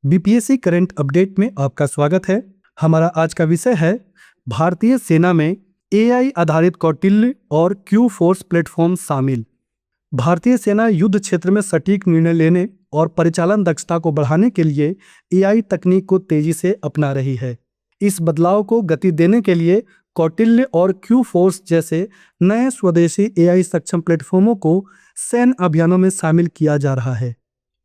BPSC current update में आपका स्वागत है। हमारा आज का विषय है भारतीय सेना में एआई आधारित कौटिल्य और क्यू फोर्स प्लेटफॉर्म शामिल। भारतीय सेना युद्ध क्षेत्र में सटीक निर्णय लेने और परिचालन दक्षता को बढ़ाने के लिए एआई तकनीक को तेजी से अपना रही है। इस बदलाव को गति देने के लिए कौटिल्य और क्यू फोर्स जैसे नए स्वदेशी एआई सक्षम प्लेटफॉर्मों को सैन्य अभियानों में शामिल किया जा रहा है।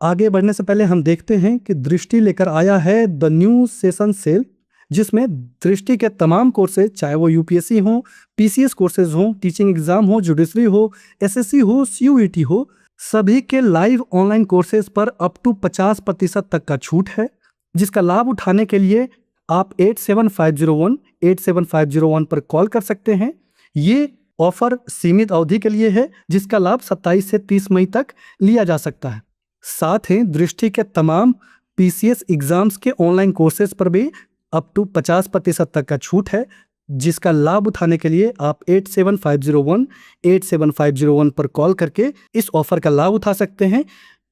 आगे बढ़ने से पहले हम देखते हैं कि दृष्टि लेकर आया है द न्यू सेशन सेल, जिसमें दृष्टि के तमाम कोर्सेज, चाहे वो यूपीएससी हो, पीसीएस कोर्सेज हो, टीचिंग एग्जाम हो, जुडिशरी हो, एसएससी हो, सीयूईटी हो, सभी के लाइव ऑनलाइन कोर्सेज पर अप टू 50% तक का छूट है, जिसका लाभ उठाने के लिए आप 8750187501 पर कॉल कर सकते हैं। ये ऑफर सीमित अवधि के लिए है, जिसका लाभ 27 से 30 मई तक लिया जा सकता है। साथ ही दृष्टि के तमाम पीसीएस एग्जाम्स के ऑनलाइन कोर्सेज पर भी अप टू 50% तक का छूट है, जिसका लाभ उठाने के लिए आप 8750187501 पर कॉल करके इस ऑफर का लाभ उठा सकते हैं।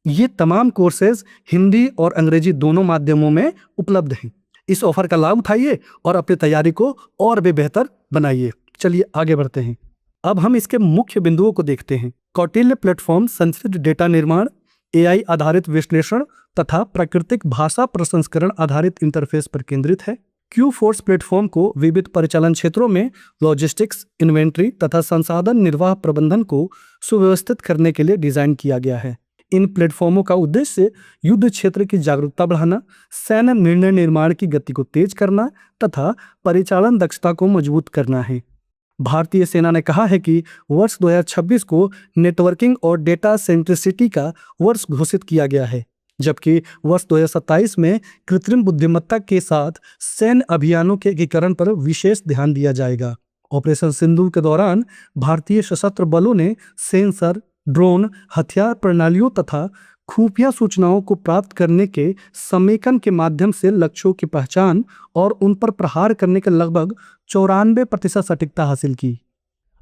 ये तमाम कोर्सेज हिंदी और अंग्रेजी दोनों माध्यमों में उपलब्ध हैं। इस ऑफर का लाभ उठाइए और अपनी तैयारी को और भी बेहतर बनाइए। चलिए आगे बढ़ते हैं। अब हम इसके मुख्य बिंदुओं को देखते हैं। कौटिल्य प्लेटफॉर्म संचित डेटा निर्माण, एआई आधारित विश्लेषण तथा प्राकृतिक भाषा प्रसंस्करण आधारित इंटरफेस पर केंद्रित है। क्यू फोर्स प्लेटफॉर्म को विविध परिचालन क्षेत्रों में लॉजिस्टिक्स, इन्वेंट्री तथा संसाधन निर्वाह प्रबंधन को सुव्यवस्थित करने के लिए डिजाइन किया गया है। इन प्लेटफॉर्मों का उद्देश्य युद्ध क्षेत्र की जागरूकता बढ़ाना, सैन्य निर्णय निर्माण की गति को तेज करना तथा परिचालन दक्षता को मजबूत करना है। भारतीय सेना ने कहा है कि वर्ष 2026 को नेटवर्किंग और डेटा सेंट्रिसिटी का वर्ष घोषित किया गया है, जबकि वर्ष 2027 में कृत्रिम बुद्धिमत्ता के साथ सैन्य अभियानों के एकीकरण पर विशेष ध्यान दिया जाएगा। ऑपरेशन सिंदूर के दौरान भारतीय सशस्त्र बलों ने सेंसर, ड्रोन, हथियार प्रणालियों तथा खुफिया सूचनाओं को प्राप्त करने के समेकन के माध्यम से लक्ष्यों की पहचान और उन पर प्रहार करने के लगभग 94% सटीकता हासिल की।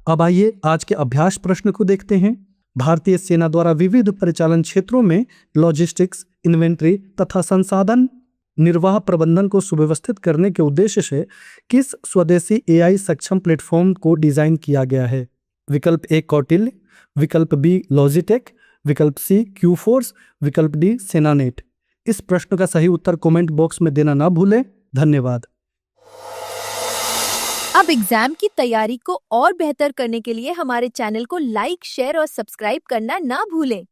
अब आइए आज के अभ्यास प्रश्न को देखते हैं। भारतीय सेना द्वारा विविध परिचालन क्षेत्रों में लॉजिस्टिक्स, इन्वेंट्री तथा संसाधन निर्वाह प्रबंधन को सुव्यवस्थित करने के उद्देश्य से किस स्वदेशी एआई सक्षम प्लेटफॉर्म को डिजाइन किया गया है? विकल्प ए कौटिल्य, विकल्प बी लॉजिटेक, विकल्प सी क्यू फोर्स, विकल्प डी सेनानेट। इस प्रश्न का सही उत्तर कमेंट बॉक्स में देना ना भूलें। धन्यवाद। अब एग्जाम की तैयारी को और बेहतर करने के लिए हमारे चैनल को लाइक, शेयर और सब्सक्राइब करना ना भूलें।